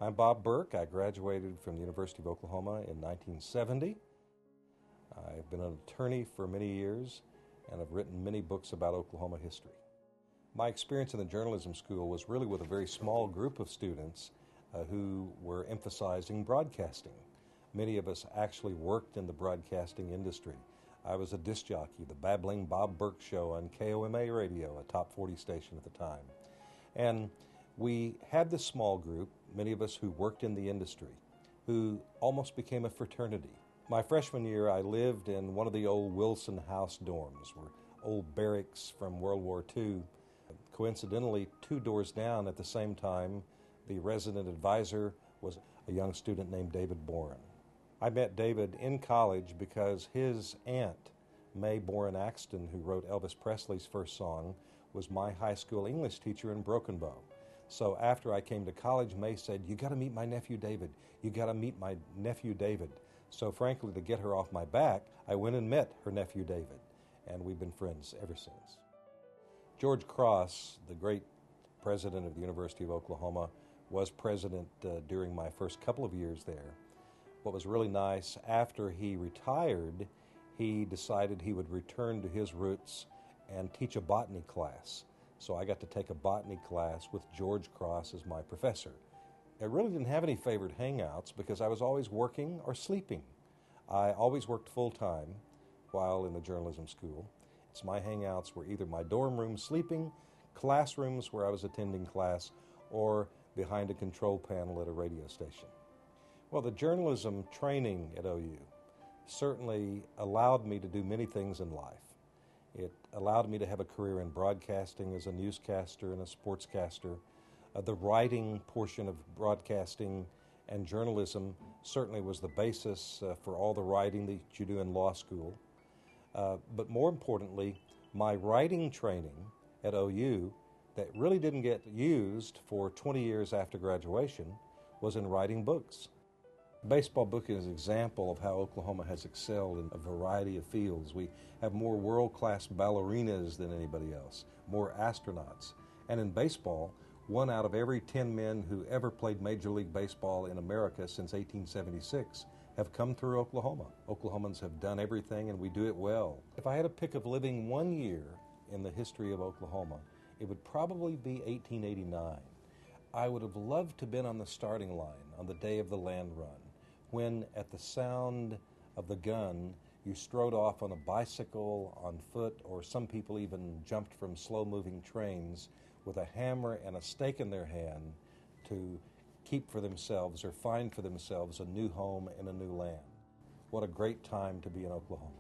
I'm Bob Burke. I graduated from the University of Oklahoma in 1970. I've been an attorney for many years and have written many books about Oklahoma history. My experience in the journalism school was really with a very small group of students who were emphasizing broadcasting. Many of us actually worked in the broadcasting industry. I was a disc jockey, the Babbling Bob Burke Show on KOMA radio, a top 40 station at the time. And we had this small group, many of us who worked in the industry, who almost became a fraternity. My freshman year, I lived in one of the old Wilson House dorms, where old barracks from World War II. Coincidentally, 2 doors down at the same time, the resident advisor was a young student named David Boren. I met David in college because his aunt, Mae Boren Axton, who wrote Elvis Presley's first song, was my high school English teacher in Broken Bow. So after I came to college, Mae said, "You got to meet my nephew David. You got to meet my nephew David." So frankly, to get her off my back, I went and met her nephew David, and we've been friends ever since. George Cross, the great president of the University of Oklahoma, was president during my first couple of years there. What was really nice, after he retired, he decided he would return to his roots and teach a botany class. So I got to take a botany class with George Cross as my professor. I really didn't have any favorite hangouts because I was always working or sleeping. I always worked full-time while in the journalism school. So my hangouts were either my dorm room sleeping, classrooms where I was attending class, or behind a control panel at a radio station. Well, the journalism training at OU certainly allowed me to do many things in life. It allowed me to have a career in broadcasting as a newscaster and a sportscaster. The writing portion of broadcasting and journalism certainly was the basis for all the writing that you do in law school. But more importantly, my writing training at OU that really didn't get used for 20 years after graduation was in writing books. Baseball book is an example of how Oklahoma has excelled in a variety of fields. We have more world-class ballerinas than anybody else, more astronauts. And in baseball, 1 out of every 10 men who ever played Major League Baseball in America since 1876 have come through Oklahoma. Oklahomans have done everything, and we do it well. If I had a pick of living 1 year in the history of Oklahoma, it would probably be 1889. I would have loved to have been on the starting line on the day of the land run, when at the sound of the gun, you strode off on a bicycle, on foot, or some people even jumped from slow-moving trains with a hammer and a stake in their hand to keep for themselves or find for themselves a new home in a new land. What a great time to be in Oklahoma.